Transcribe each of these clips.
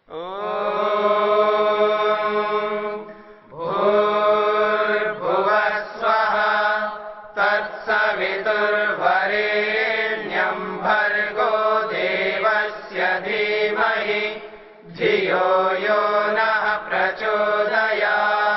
भूर्भुवः स्वः तत्सवितुर्वरेण्यं भर्गो देवस्य धीमहि धियो यो नः प्रचोदयात्।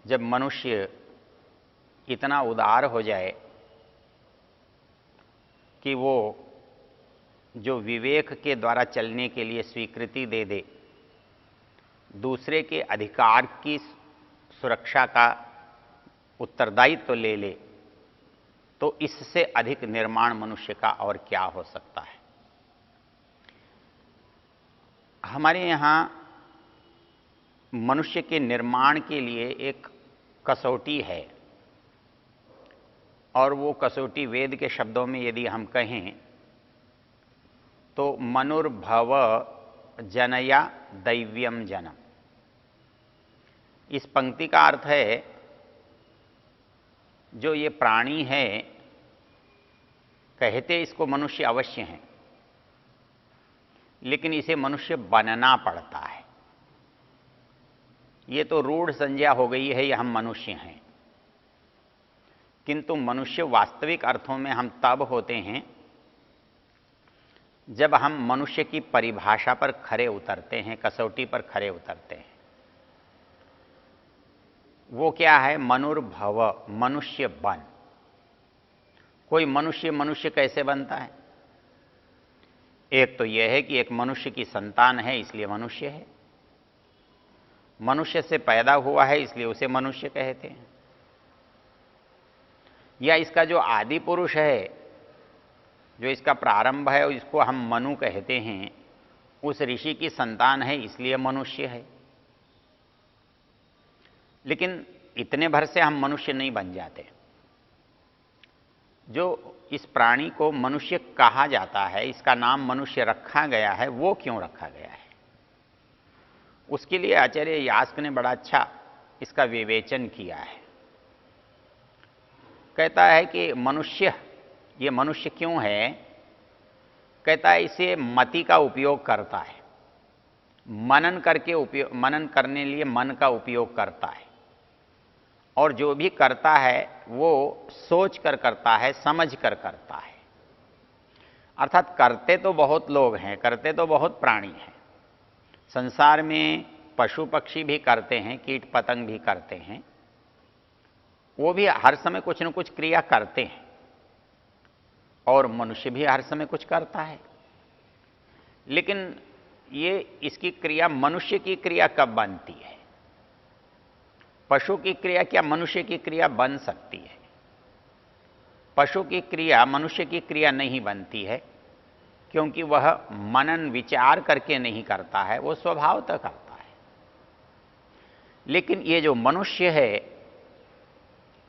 जब मनुष्य इतना उदार हो जाए कि वो जो विवेक के द्वारा चलने के लिए स्वीकृति दे दे, दूसरे के अधिकार की सुरक्षा का उत्तरदायित्व तो ले ले, तो इससे अधिक निर्माण मनुष्य का और क्या हो सकता है। हमारे यहाँ मनुष्य के निर्माण के लिए एक कसौटी है, और वो कसौटी वेद के शब्दों में यदि हम कहें तो मनुर्भव जनया दैव्यम जनम। इस पंक्ति का अर्थ है, जो ये प्राणी है, कहते इसको मनुष्य अवश्य हैं, लेकिन इसे मनुष्य बनना पड़ता है। ये तो रूढ़ संज्ञा हो गई है, ये हम मनुष्य हैं, किंतु मनुष्य वास्तविक अर्थों में हम तब होते हैं जब हम मनुष्य की परिभाषा पर खरे उतरते हैं, कसौटी पर खरे उतरते हैं। वो क्या है? मनुर्भव, मनुष्य बन। कोई मनुष्य कैसे बनता है? एक तो यह है कि एक मनुष्य की संतान है इसलिए मनुष्य है, मनुष्य से पैदा हुआ है इसलिए उसे मनुष्य कहते हैं। या इसका जो आदि पुरुष है, जो इसका प्रारंभ है, इसको हम मनु कहते हैं, उस ऋषि की संतान है इसलिए मनुष्य है। लेकिन इतने भर से हम मनुष्य नहीं बन जाते। जो इस प्राणी को मनुष्य कहा जाता है, इसका नाम मनुष्य रखा गया है, वो क्यों रखा गया है? उसके लिए आचार्य यास्क ने बड़ा अच्छा इसका विवेचन किया है। कहता है कि मनुष्य, ये मनुष्य क्यों है? कहता है इसे मति का उपयोग करता है, मनन करने लिए मन का उपयोग करता है, और जो भी करता है वो सोच कर करता है, समझ कर करता है। अर्थात करते तो बहुत लोग हैं, करते तो बहुत प्राणी हैं संसार में। पशु पक्षी भी करते हैं, कीट पतंग भी करते हैं, वो भी हर समय कुछ न कुछ क्रिया करते हैं, और मनुष्य भी हर समय कुछ करता है। लेकिन ये इसकी क्रिया, मनुष्य की क्रिया कब बनती है? पशु की क्रिया क्या मनुष्य की क्रिया बन सकती है? पशु की क्रिया मनुष्य की क्रिया नहीं बनती है, क्योंकि वह मनन विचार करके नहीं करता है, वो स्वभावतः करता है। लेकिन ये जो मनुष्य है,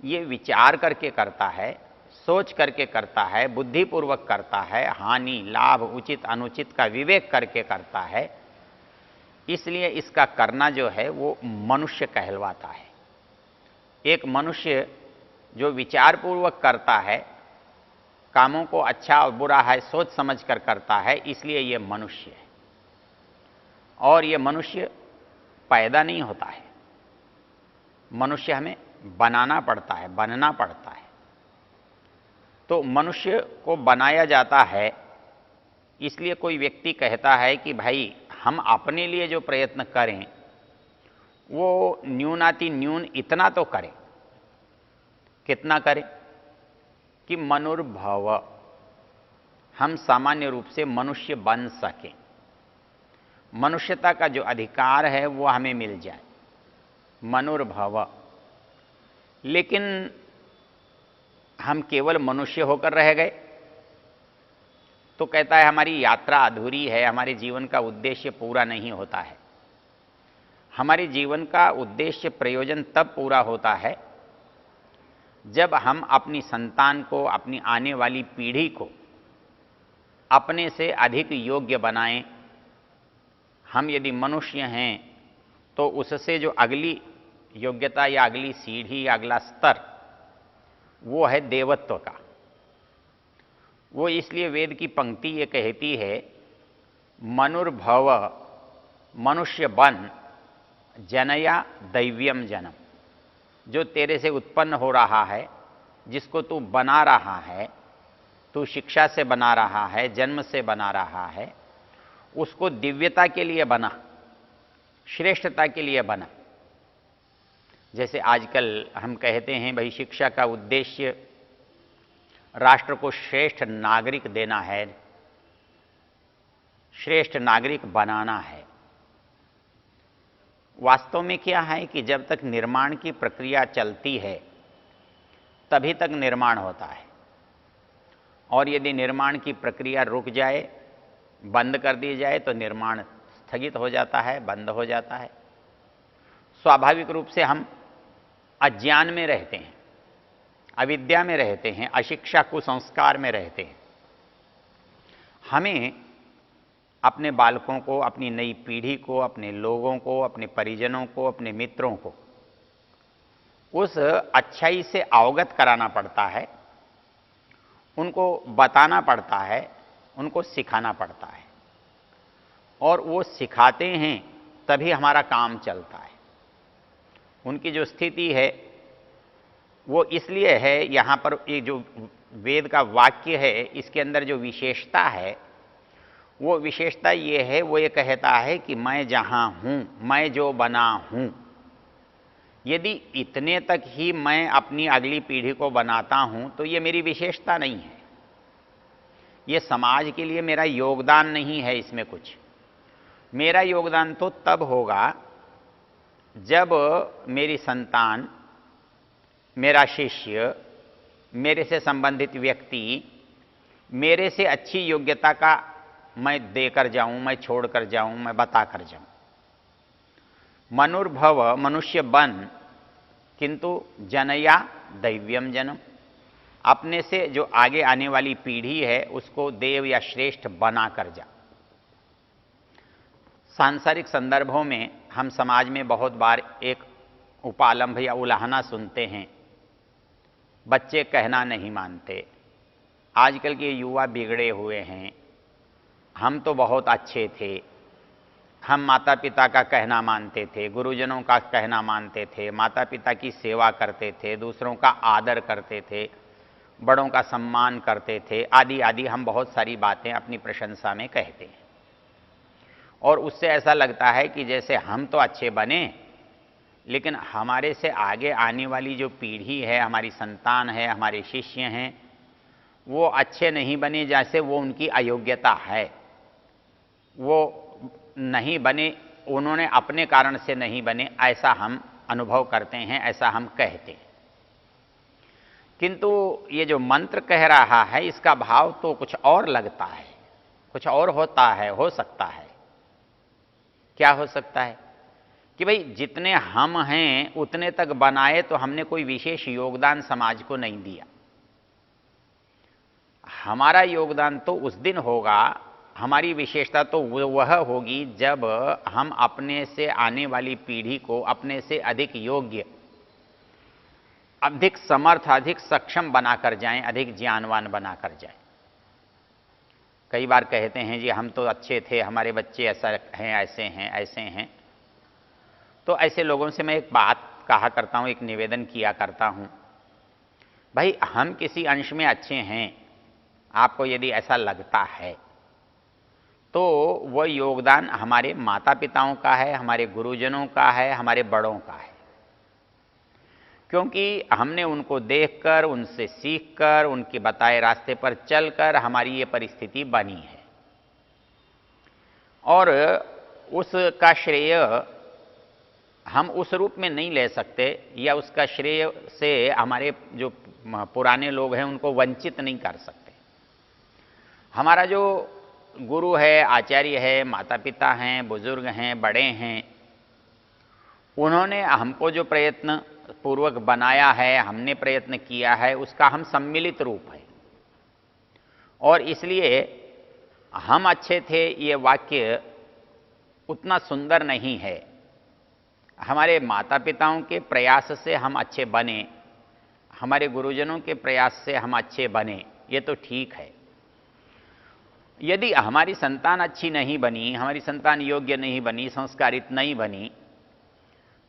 ये विचार करके करता है, सोच करके करता है, बुद्धिपूर्वक करता है, हानि लाभ उचित अनुचित का विवेक करके करता है, इसलिए इसका करना जो है वो मनुष्य कहलवाता है। एक मनुष्य जो विचारपूर्वक करता है, कामों को अच्छा और बुरा है सोच समझ कर करता है, इसलिए ये मनुष्य है। और ये मनुष्य पैदा नहीं होता है, मनुष्य हमें बनाना पड़ता है, बनना पड़ता है। तो मनुष्य को बनाया जाता है, इसलिए कोई व्यक्ति कहता है कि भाई हम अपने लिए जो प्रयत्न करें वो न्यूनाति न्यून इतना तो करें। कितना करें? कि मनुर्भव, हम सामान्य रूप से मनुष्य बन सकें, मनुष्यता का जो अधिकार है वो हमें मिल जाए, मनुर्भव। लेकिन हम केवल मनुष्य होकर रह गए तो कहता है हमारी यात्रा अधूरी है, हमारे जीवन का उद्देश्य पूरा नहीं होता है। हमारे जीवन का उद्देश्य प्रयोजन तब पूरा होता है जब हम अपनी संतान को, अपनी आने वाली पीढ़ी को अपने से अधिक योग्य बनाएं। हम यदि मनुष्य हैं तो उससे जो अगली योग्यता या अगली सीढ़ी या अगला स्तर वो है देवत्व का। वो इसलिए वेद की पंक्ति ये कहती है, मनुर्भव मनुष्य बन जनया दैव्यम जन्म। जो तेरे से उत्पन्न हो रहा है, जिसको तू बना रहा है, तू शिक्षा से बना रहा है, जन्म से बना रहा है, उसको दिव्यता के लिए बना, श्रेष्ठता के लिए बना। जैसे आजकल हम कहते हैं भाई शिक्षा का उद्देश्य राष्ट्र को श्रेष्ठ नागरिक देना है, श्रेष्ठ नागरिक बनाना है। वास्तव में क्या है कि जब तक निर्माण की प्रक्रिया चलती है तभी तक निर्माण होता है, और यदि निर्माण की प्रक्रिया रुक जाए, बंद कर दी जाए, तो निर्माण स्थगित हो जाता है, बंद हो जाता है। स्वाभाविक रूप से हम अज्ञान में रहते हैं, अविद्या में रहते हैं, अशिक्षा कुसंस्कार में रहते हैं। हमें अपने बालकों को, अपनी नई पीढ़ी को, अपने लोगों को, अपने परिजनों को, अपने मित्रों को उस अच्छाई से अवगत कराना पड़ता है, उनको बताना पड़ता है, उनको सिखाना पड़ता है। और वो सिखाते हैं तभी हमारा काम चलता है। उनकी जो स्थिति है वो इसलिए है, यहाँ पर ये जो वेद का वाक्य है इसके अंदर जो विशेषता है वो विशेषता ये है, वो ये कहता है कि मैं जहाँ हूँ, मैं जो बना हूँ, यदि इतने तक ही मैं अपनी अगली पीढ़ी को बनाता हूँ तो ये मेरी विशेषता नहीं है, ये समाज के लिए मेरा योगदान नहीं है। इसमें कुछ मेरा योगदान तो तब होगा जब मेरी संतान, मेरा शिष्य, मेरे से संबंधित व्यक्ति मेरे से अच्छी योग्यता का मैं देकर जाऊं, मैं छोड़कर जाऊं, मैं बताकर जाऊं। मनुर्भव मनुष्य बन किंतु जनया दैव्यम जन्म। अपने से जो आगे आने वाली पीढ़ी है उसको देव या श्रेष्ठ बना कर जा। सांसारिक संदर्भों में हम समाज में बहुत बार एक उपालंभ या उलाहना सुनते हैं, बच्चे कहना नहीं मानते, आजकल के युवा बिगड़े हुए हैं, हम तो बहुत अच्छे थे, हम माता पिता का कहना मानते थे, गुरुजनों का कहना मानते थे, माता पिता की सेवा करते थे, दूसरों का आदर करते थे, बड़ों का सम्मान करते थे, आदि आदि हम बहुत सारी बातें अपनी प्रशंसा में कहते हैं। और उससे ऐसा लगता है कि जैसे हम तो अच्छे बने, लेकिन हमारे से आगे आने वाली जो पीढ़ी है, हमारी संतान है, हमारे शिष्य हैं, वो अच्छे नहीं बने, जैसे वो उनकी अयोग्यता है, वो नहीं बने, उन्होंने अपने कारण से नहीं बने, ऐसा हम अनुभव करते हैं, ऐसा हम कहते हैं। किंतु ये जो मंत्र कह रहा है इसका भाव तो कुछ और लगता है, कुछ और होता है, हो सकता है। क्या हो सकता है कि भाई जितने हम हैं उतने तक बनाए तो हमने कोई विशेष योगदान समाज को नहीं दिया। हमारा योगदान तो उस दिन होगा, हमारी विशेषता तो वह होगी जब हम अपने से आने वाली पीढ़ी को अपने से अधिक योग्य, अधिक समर्थ, अधिक सक्षम बनाकर जाएं, अधिक ज्ञानवान बनाकर जाएं। कई बार कहते हैं जी हम तो अच्छे थे, हमारे बच्चे ऐसा हैं, ऐसे हैं, ऐसे हैं। तो ऐसे लोगों से मैं एक बात कहा करता हूं, एक निवेदन किया करता हूं, भाई हम किसी अंश में अच्छे हैं, आपको यदि ऐसा लगता है तो वह योगदान हमारे माता पिताओं का है, हमारे गुरुजनों का है, हमारे बड़ों का है। क्योंकि हमने उनको देखकर, उनसे सीखकर, उनके बताए रास्ते पर चलकर हमारी ये परिस्थिति बनी है। और उसका श्रेय हम उस रूप में नहीं ले सकते, या उसका श्रेय से हमारे जो पुराने लोग हैं उनको वंचित नहीं कर सकते। हमारा जो गुरु है, आचार्य है, माता पिता हैं, बुजुर्ग हैं, बड़े हैं, उन्होंने हमको जो प्रयत्न पूर्वक बनाया है, हमने प्रयत्न किया है, उसका हम सम्मिलित रूप है। और इसलिए हम अच्छे थे ये वाक्य उतना सुंदर नहीं है। हमारे माता पिताओं के प्रयास से हम अच्छे बने, हमारे गुरुजनों के प्रयास से हम अच्छे बने, ये तो ठीक है। यदि हमारी संतान अच्छी नहीं बनी, हमारी संतान योग्य नहीं बनी, संस्कारित नहीं बनी,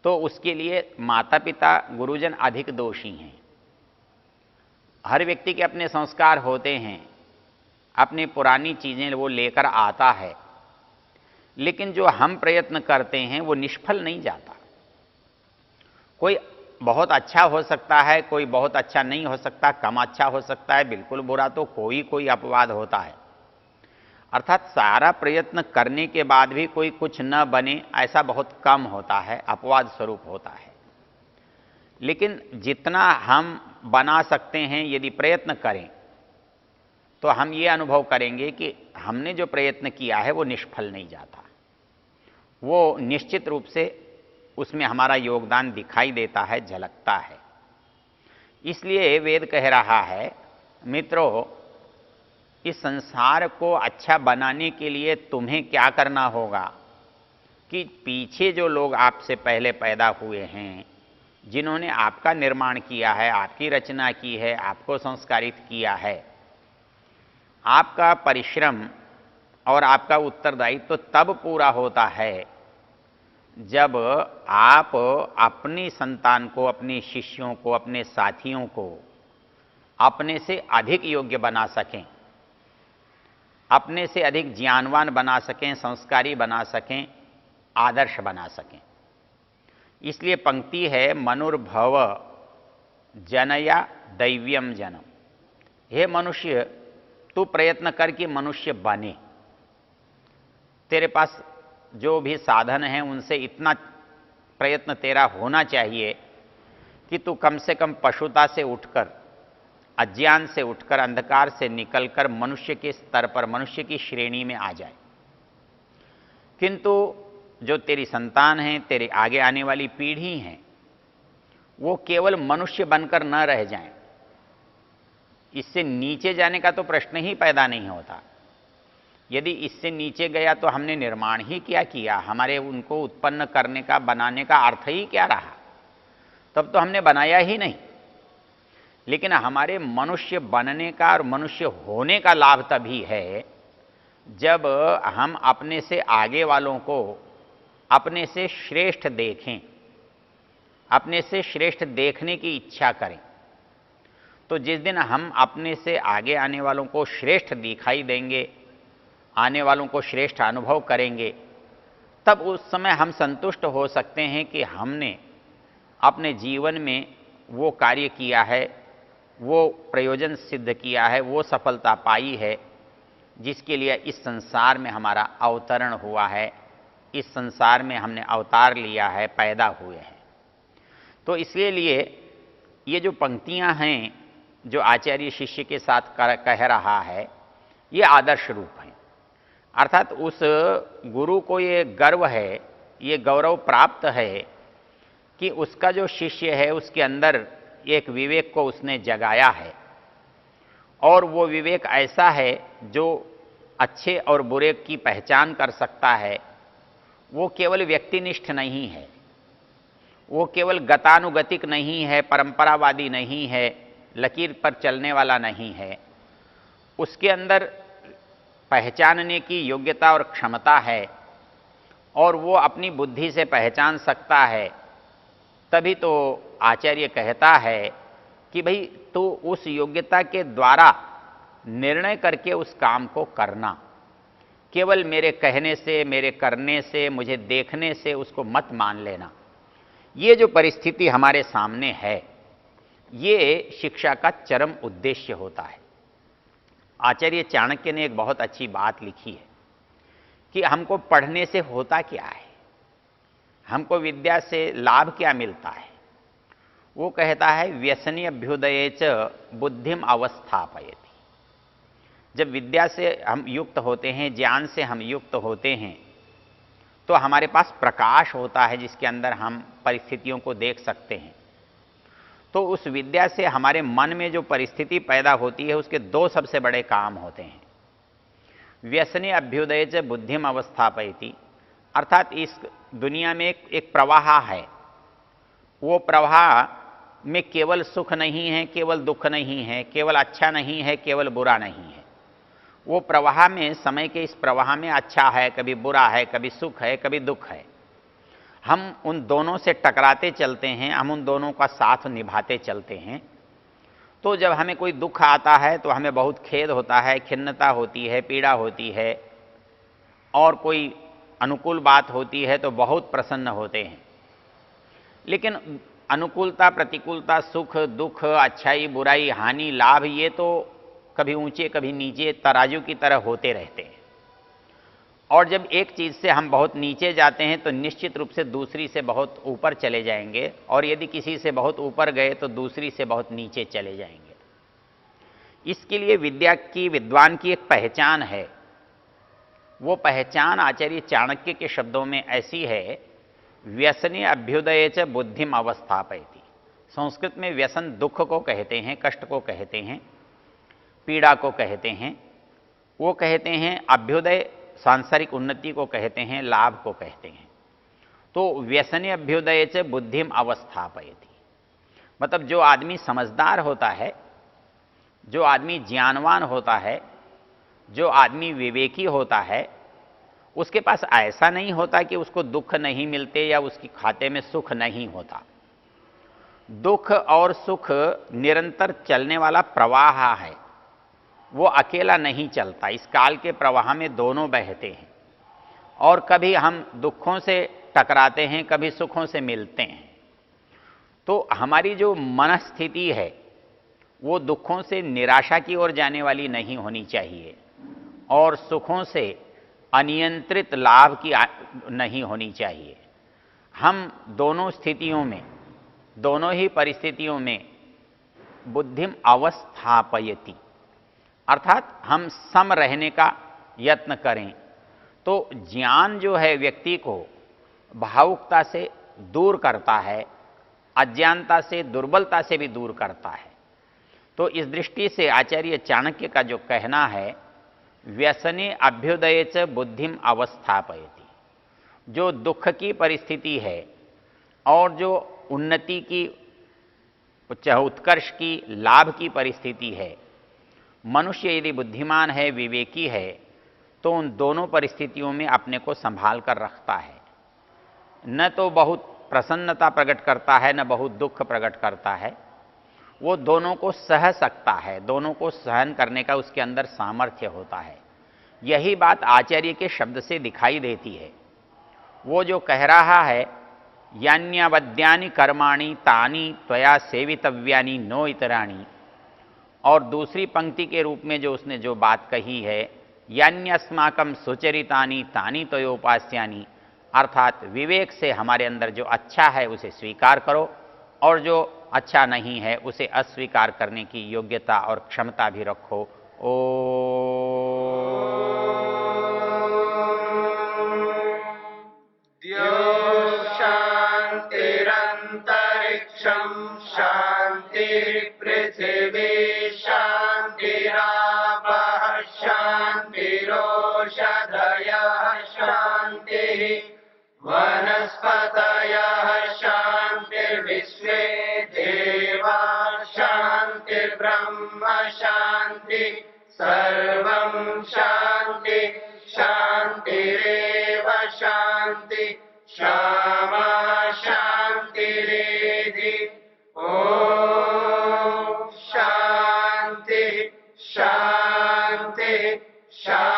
तो उसके लिए माता पिता गुरुजन अधिक दोषी हैं। हर व्यक्ति के अपने संस्कार होते हैं, अपनी पुरानी चीजें वो लेकर आता है, लेकिन जो हम प्रयत्न करते हैं वो निष्फल नहीं जाता। कोई बहुत अच्छा हो सकता है, कोई बहुत अच्छा नहीं हो सकता, कम अच्छा हो सकता है, बिल्कुल बुरा तो कोई अपवाद होता है। अर्थात सारा प्रयत्न करने के बाद भी कोई कुछ न बने, ऐसा बहुत कम होता है, अपवाद स्वरूप होता है। लेकिन जितना हम बना सकते हैं, यदि प्रयत्न करें, तो हम ये अनुभव करेंगे कि हमने जो प्रयत्न किया है वो निष्फल नहीं जाता। वो निश्चित रूप से उसमें हमारा योगदान दिखाई देता है, झलकता है। इसलिए वेद कह रहा है, मित्रों, इस संसार को अच्छा बनाने के लिए तुम्हें क्या करना होगा कि पीछे जो लोग आपसे पहले पैदा हुए हैं, जिन्होंने आपका निर्माण किया है, आपकी रचना की है, आपको संस्कारित किया है, आपका परिश्रम और आपका उत्तरदायित्व तो तब पूरा होता है जब आप अपनी संतान को, अपने शिष्यों को, अपने साथियों को अपने से अधिक योग्य बना सकें, अपने से अधिक ज्ञानवान बना सकें, संस्कारी बना सकें, आदर्श बना सकें। इसलिए पंक्ति है, मनुर्भव जनया दैव्यम जनम। हे मनुष्य, तू प्रयत्न कर कि मनुष्य बने। तेरे पास जो भी साधन हैं उनसे इतना प्रयत्न तेरा होना चाहिए कि तू कम से कम पशुता से उठकर, अज्ञान से उठकर, अंधकार से निकलकर मनुष्य के स्तर पर, मनुष्य की श्रेणी में आ जाए। किंतु जो तेरी संतान है, तेरे आगे आने वाली पीढ़ी है, वो केवल मनुष्य बनकर न रह जाएं। इससे नीचे जाने का तो प्रश्न ही पैदा नहीं होता। यदि इससे नीचे गया तो हमने निर्माण ही क्या किया, हमारे उनको उत्पन्न करने का, बनाने का अर्थ ही क्या रहा? तब तो हमने बनाया ही नहीं। लेकिन हमारे मनुष्य बनने का और मनुष्य होने का लाभ तभी है जब हम अपने से आगे वालों को अपने से श्रेष्ठ देखें, अपने से श्रेष्ठ देखने की इच्छा करें। तो जिस दिन हम अपने से आगे आने वालों को श्रेष्ठ दिखाई देंगे, आने वालों को श्रेष्ठ अनुभव करेंगे, तब उस समय हम संतुष्ट हो सकते हैं कि हमने अपने जीवन में वो कार्य किया है, वो प्रयोजन सिद्ध किया है, वो सफलता पाई है जिसके लिए इस संसार में हमारा अवतरण हुआ है, इस संसार में हमने अवतार लिया है, पैदा हुए हैं। तो इसके लिए ये जो पंक्तियां हैं जो आचार्य शिष्य के साथ कह रहा है, ये आदर्श रूप है। अर्थात उस गुरु को ये गर्व है, ये गौरव प्राप्त है कि उसका जो शिष्य है उसके अंदर एक विवेक को उसने जगाया है, और वो विवेक ऐसा है जो अच्छे और बुरे की पहचान कर सकता है। वो केवल व्यक्तिनिष्ठ नहीं है, वो केवल गतानुगतिक नहीं है, परंपरावादी नहीं है, लकीर पर चलने वाला नहीं है। उसके अंदर पहचानने की योग्यता और क्षमता है, और वो अपनी बुद्धि से पहचान सकता है। तभी तो आचार्य कहता है कि भाई तू उस योग्यता के द्वारा निर्णय करके उस काम को करना, केवल मेरे कहने से, मेरे करने से, मुझे देखने से उसको मत मान लेना। ये जो परिस्थिति हमारे सामने है, ये शिक्षा का चरम उद्देश्य होता है। आचार्य चाणक्य ने एक बहुत अच्छी बात लिखी है कि हमको पढ़ने से होता क्या है, हमको विद्या से लाभ क्या मिलता है। वो कहता है, व्यसनी अभ्युदये च बुद्धिम अवस्थापयति। जब विद्या से हम युक्त होते हैं, ज्ञान से हम युक्त होते हैं, तो हमारे पास प्रकाश होता है जिसके अंदर हम परिस्थितियों को देख सकते हैं। तो उस विद्या से हमारे मन में जो परिस्थिति पैदा होती है उसके दो सबसे बड़े काम होते हैं। व्यसने अभ्युदय च बुद्धिम अवस्थापयति, अर्थात इस दुनिया में एक प्रवाह है। वो प्रवाह में केवल सुख नहीं है, केवल दुख नहीं है, केवल अच्छा नहीं है, केवल बुरा नहीं है। वो प्रवाह में, समय के इस प्रवाह में अच्छा है, कभी बुरा है, कभी सुख है, कभी दुख है। हम उन दोनों से टकराते चलते हैं, हम उन दोनों का साथ निभाते चलते हैं। तो जब हमें कोई दुख आता है तो हमें बहुत खेद होता है, खिन्नता होती है, पीड़ा होती है, और कोई अनुकूल बात होती है तो बहुत प्रसन्न होते हैं। लेकिन अनुकूलता, प्रतिकूलता, सुख दुख, अच्छाई बुराई, हानि लाभ, ये तो कभी ऊंचे कभी नीचे तराजू की तरह होते रहते हैं। और जब एक चीज़ से हम बहुत नीचे जाते हैं तो निश्चित रूप से दूसरी से बहुत ऊपर चले जाएंगे, और यदि किसी से बहुत ऊपर गए तो दूसरी से बहुत नीचे चले जाएंगे। इसके लिए विद्या की, विद्वान की एक पहचान है। वो पहचान आचार्य चाणक्य के शब्दों में ऐसी है, व्यसने अभ्युदय च बुद्धिम अवस्थापयति। संस्कृत में व्यसन दुख को कहते हैं, कष्ट को कहते हैं, पीड़ा को कहते हैं। वो कहते हैं अभ्युदय सांसारिक उन्नति को कहते हैं, लाभ को कहते हैं। तो व्यसने अभ्युदय च बुद्धिम अवस्थापयति, मतलब जो आदमी समझदार होता है, जो आदमी ज्ञानवान होता है, जो आदमी विवेकी होता है, उसके पास ऐसा नहीं होता कि उसको दुख नहीं मिलते या उसके खाते में सुख नहीं होता। दुख और सुख निरंतर चलने वाला प्रवाह है, वो अकेला नहीं चलता। इस काल के प्रवाह में दोनों बहते हैं, और कभी हम दुखों से टकराते हैं, कभी सुखों से मिलते हैं। तो हमारी जो मनस्थिति है वो दुखों से निराशा की ओर जाने वाली नहीं होनी चाहिए, और सुखों से अनियंत्रित लाभ की नहीं होनी चाहिए। हम दोनों स्थितियों में, दोनों ही परिस्थितियों में बुद्धिम अवस्थापयति, अर्थात हम सम रहने का यत्न करें। तो ज्ञान जो है व्यक्ति को भावुकता से दूर करता है, अज्ञानता से, दुर्बलता से भी दूर करता है। तो इस दृष्टि से आचार्य चाणक्य का जो कहना है, व्यसने अभ्युदय च बुद्धिम अवस्थापयति, जो दुख की परिस्थिति है और जो उन्नति की, उत्कर्ष की, लाभ की परिस्थिति है, मनुष्य यदि बुद्धिमान है, विवेकी है, तो उन दोनों परिस्थितियों में अपने को संभाल कर रखता है। न तो बहुत प्रसन्नता प्रकट करता है, न बहुत दुख प्रकट करता है। वो दोनों को सह सकता है, दोनों को सहन करने का उसके अंदर सामर्थ्य होता है। यही बात आचार्य के शब्द से दिखाई देती है। वो जो कह रहा है, यान्यावद्यानि कर्माणि तानि त्वया सेवितव्यानि नो इतराणि, और दूसरी पंक्ति के रूप में जो उसने जो बात कही है, यान्यस्माकं सुचरितानि तानि त्वयोपास्यानि, अर्थात विवेक से हमारे अंदर जो अच्छा है उसे स्वीकार करो, और जो अच्छा नहीं है उसे अस्वीकार करने की योग्यता और क्षमता भी रखो। ओ शांतिरंतरिक्षं शांतिर्पृथिवी शांतिरापः शांतिरोषधयः शांतिः वनस्पतयः शांतिर्विश्वे देवा शांतिर्ब्रह्म शांति सर्वं शांति शांतिरेव शांति क्षमा शांतिरेधि। ओम शांति शांति शांति।